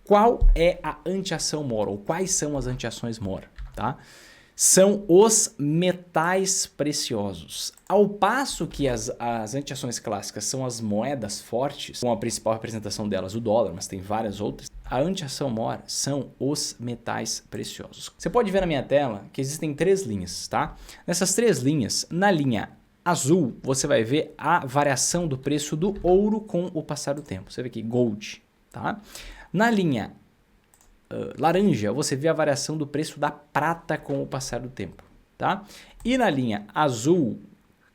Qual é a antiação mor? Ou quais são as antiações mor? Tá? São os metais preciosos. Ao passo que as antiações clássicas são as moedas fortes, com a principal representação delas o dólar, mas tem várias outras, a antiação mor são os metais preciosos. Você pode ver na minha tela que existem 3 linhas, tá? Nessas 3 linhas, na linha azul, você vai ver a variação do preço do ouro com o passar do tempo. Você vê aqui, gold, tá? Na linha laranja, você vê a variação do preço da prata com o passar do tempo, tá? E na linha azul,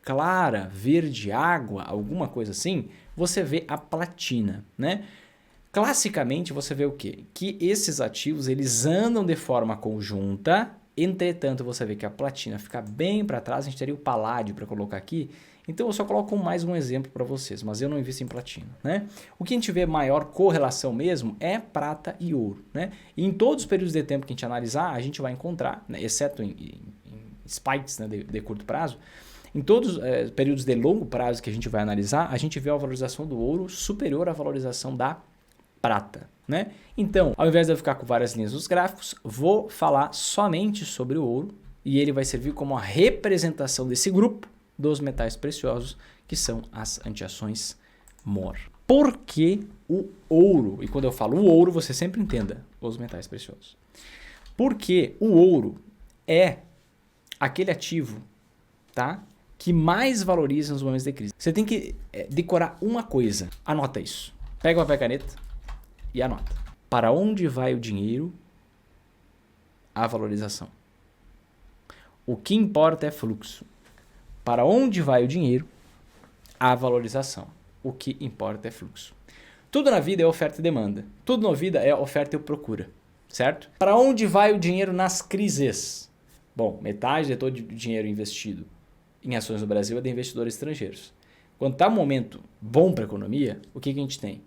clara, verde, água, alguma coisa assim, você vê a platina, né? Classicamente, você vê o quê? Que esses ativos, eles andam de forma conjunta, entretanto, você vê que a platina fica bem para trás, a gente teria o paládio para colocar aqui, então eu só coloco mais um exemplo para vocês, mas eu não invisto em platina, né? O que a gente vê maior correlação mesmo é prata e ouro, né? E em todos os períodos de tempo que a gente analisar, a gente vai encontrar, né, exceto em spikes, né, de curto prazo, em todos os períodos de longo prazo que a gente vai analisar, a gente vê a valorização do ouro superior à valorização da prata, né? Então, ao invés de eu ficar com várias linhas nos gráficos, vou falar somente sobre o ouro e ele vai servir como a representação desse grupo dos metais preciosos, que são as antiações mor. Por que o ouro? E quando eu falo o ouro, você sempre entenda os metais preciosos. Porque o ouro é aquele ativo, tá, que mais valoriza nos momentos de crise. Você tem que decorar uma coisa. Anota isso. Pega uma caneta e anota. Para onde vai o dinheiro? A valorização. O que importa é fluxo. Para onde vai o dinheiro? A valorização. O que importa é fluxo. Tudo na vida é oferta e demanda. Tudo na vida é oferta e procura. Certo? Para onde vai o dinheiro nas crises? Bom, metade de todo o dinheiro investido em ações no Brasil é de investidores estrangeiros. Quando está um momento bom para a economia, o que a gente tem?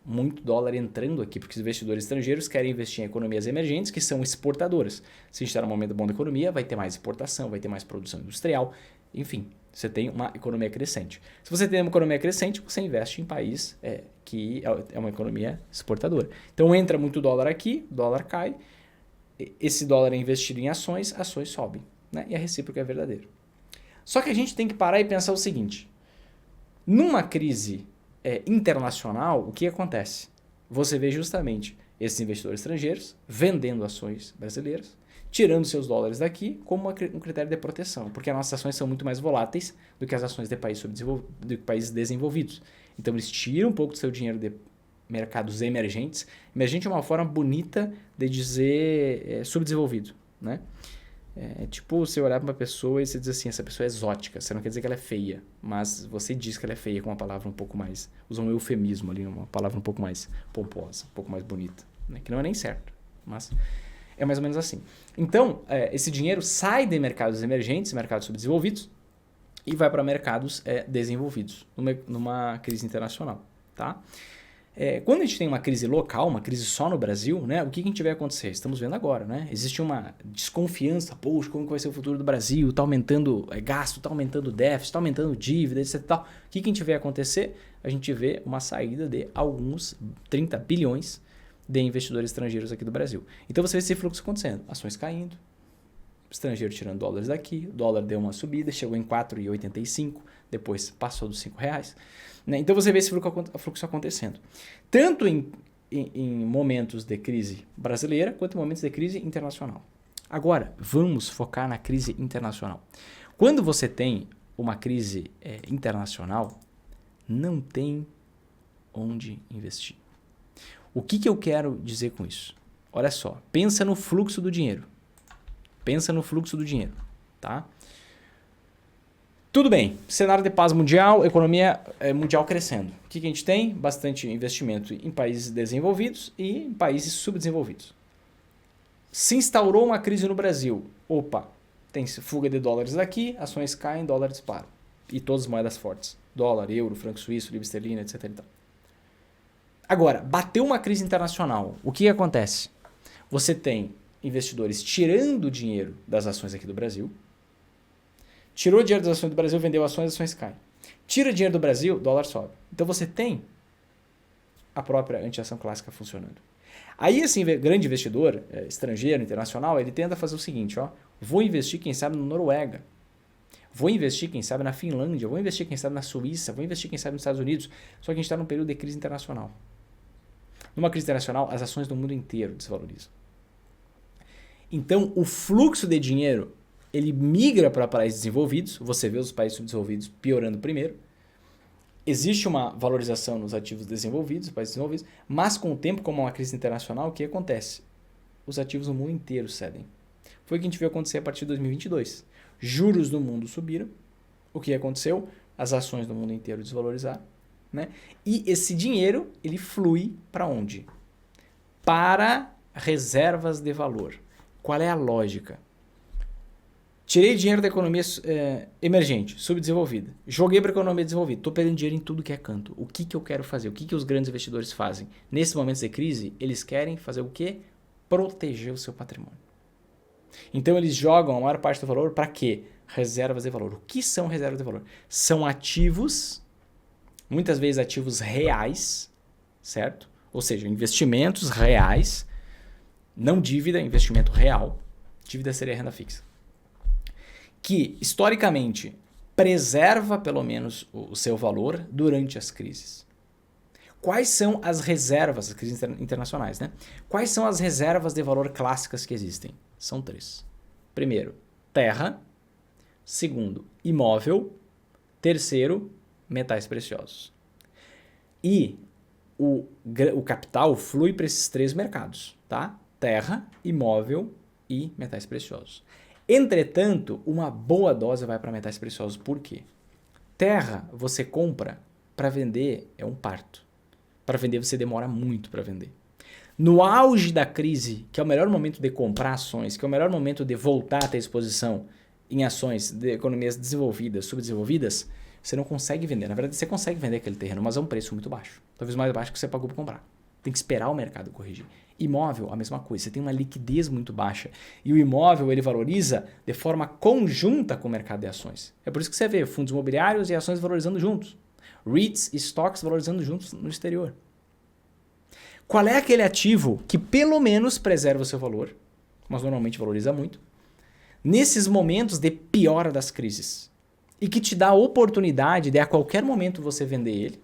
Muito dólar entrando aqui, porque os investidores estrangeiros querem investir em economias emergentes que são exportadoras. Se a gente está num momento bom da economia, vai ter mais exportação, vai ter mais produção industrial, enfim, você tem uma economia crescente. Se você tem uma economia crescente, você investe em país que é uma economia exportadora. Então entra muito dólar aqui, dólar cai, esse dólar é investido em ações, ações sobem, né? E a recíproca é verdadeira. Só que a gente tem que parar e pensar o seguinte, numa crise internacional, o que acontece? Você vê justamente esses investidores estrangeiros vendendo ações brasileiras, tirando seus dólares daqui como um critério de proteção, porque as nossas ações são muito mais voláteis do que as ações de países desenvolvidos. Então eles tiram um pouco do seu dinheiro de mercados emergentes. Emergente é uma forma bonita de dizer subdesenvolvido, né? É tipo você olhar para uma pessoa e você dizer assim, essa pessoa é exótica, você não quer dizer que ela é feia, mas você diz que ela é feia com uma palavra um pouco mais, usa um eufemismo ali, uma palavra um pouco mais pomposa, um pouco mais bonita, né? Que não é nem certo, mas é mais ou menos assim. Então, esse dinheiro sai de mercados emergentes, mercados subdesenvolvidos, e vai para mercados desenvolvidos, numa crise internacional, tá? Quando a gente tem uma crise local, uma crise só no Brasil, né, o que a gente vai acontecer? Estamos vendo agora, né? Existe uma desconfiança, poxa, como que vai ser o futuro do Brasil? Está aumentando gasto, está aumentando déficit, está aumentando dívida, etc. Tal. O que a gente vê acontecer? A gente vê uma saída de alguns 30 bilhões de investidores estrangeiros aqui do Brasil. Então você vê esse fluxo acontecendo, ações caindo, estrangeiro tirando dólares daqui, o dólar deu uma subida, chegou em 4,85, depois passou dos R$5. Né? Então você vê esse fluxo acontecendo. Tanto em momentos de crise brasileira, quanto em momentos de crise internacional. Agora, vamos focar na crise internacional. Quando você tem uma crise internacional, não tem onde investir. O que eu quero dizer com isso? Olha só, pensa no fluxo do dinheiro. Pensa no fluxo do dinheiro, tá? Tudo bem, cenário de paz mundial, economia mundial crescendo. O que a gente tem? Bastante investimento em países desenvolvidos e em países subdesenvolvidos. Se instaurou uma crise no Brasil, opa, tem fuga de dólares daqui, ações caem, dólares disparam. E todas as moedas fortes, dólar, euro, franco suíço, libra esterlina, etc. Agora, bateu uma crise internacional, o que acontece? Você tem investidores tirando dinheiro das ações aqui do Brasil, tirou dinheiro das ações do Brasil, vendeu ações, as ações caem. Tira dinheiro do Brasil, dólar sobe. Então você tem a própria antiação clássica funcionando. Aí esse grande investidor estrangeiro, internacional, ele tenta fazer o seguinte, ó, vou investir quem sabe na Noruega, vou investir quem sabe na Finlândia, vou investir quem sabe na Suíça, vou investir quem sabe nos Estados Unidos, só que a gente está num período de crise internacional. Numa crise internacional, as ações do mundo inteiro desvalorizam. Então, o fluxo de dinheiro, ele migra para países desenvolvidos, você vê os países subdesenvolvidos piorando primeiro, existe uma valorização nos ativos desenvolvidos, países desenvolvidos, mas com o tempo, como uma crise internacional, o que acontece? Os ativos no mundo inteiro cedem. Foi o que a gente viu acontecer a partir de 2022. Juros no mundo subiram. O que aconteceu? As ações do mundo inteiro desvalorizaram. Né? E esse dinheiro, ele flui para onde? Para reservas de valor. Qual é a lógica? Tirei dinheiro da economia emergente, subdesenvolvida. Joguei para a economia desenvolvida. Estou perdendo dinheiro em tudo que é canto. O que eu quero fazer? O que os grandes investidores fazem? Nesses momentos de crise, eles querem fazer o quê? Proteger o seu patrimônio. Então, eles jogam a maior parte do valor para quê? Reservas de valor. O que são reservas de valor? São ativos, muitas vezes ativos reais, certo? Ou seja, investimentos reais, não dívida, investimento real. Dívida seria renda fixa. Que, historicamente, preserva pelo menos o seu valor durante as crises. Quais são as reservas, as crises internacionais, né? Quais são as reservas de valor clássicas que existem? São 3. Primeiro, terra. Segundo, imóvel. Terceiro, metais preciosos. E o capital flui para esses 3 mercados, tá? Terra, imóvel e metais preciosos. Entretanto, uma boa dose vai para metais preciosos. Por quê? Terra você compra para vender é um parto. Para vender você demora muito para vender. No auge da crise, que é o melhor momento de comprar ações, que é o melhor momento de voltar a ter exposição em ações de economias desenvolvidas, subdesenvolvidas, você não consegue vender. Na verdade, você consegue vender aquele terreno, mas é um preço muito baixo. Talvez mais baixo que você pagou para comprar. Tem que esperar o mercado corrigir. Imóvel, a mesma coisa. Você tem uma liquidez muito baixa. E o imóvel, ele valoriza de forma conjunta com o mercado de ações. É por isso que você vê fundos imobiliários e ações valorizando juntos. REITs e stocks valorizando juntos no exterior. Qual é aquele ativo que pelo menos preserva o seu valor, mas normalmente valoriza muito, nesses momentos de piora das crises? E que te dá a oportunidade de a qualquer momento você vender ele,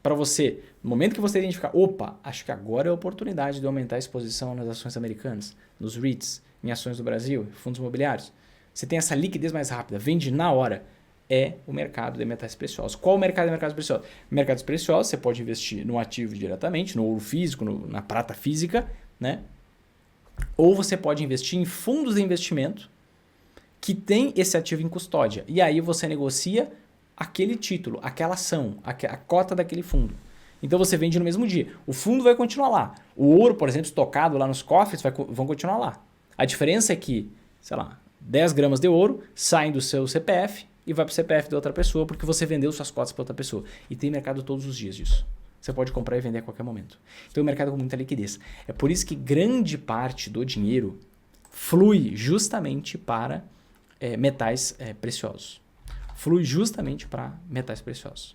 para você, no momento que você identificar, opa, acho que agora é a oportunidade de aumentar a exposição nas ações americanas, nos REITs, em ações do Brasil, fundos imobiliários. Você tem essa liquidez mais rápida, vende na hora. É o mercado de metais preciosos. Qual o mercado de mercados preciosos? Mercados preciosos, você pode investir no ativo diretamente, no ouro físico, na prata física, né? Ou você pode investir em fundos de investimento que tem esse ativo em custódia. E aí você negocia aquele título, aquela ação, a cota daquele fundo. Então você vende no mesmo dia. O fundo vai continuar lá. O ouro, por exemplo, estocado lá nos cofres, vão continuar lá. A diferença é que, sei lá, 10 gramas de ouro saem do seu CPF e vai para o CPF de outra pessoa porque você vendeu suas cotas para outra pessoa. E tem mercado todos os dias disso. Você pode comprar e vender a qualquer momento. Então é um mercado com muita liquidez. É por isso que grande parte do dinheiro flui justamente para metais preciosos. Flui justamente para metais preciosos.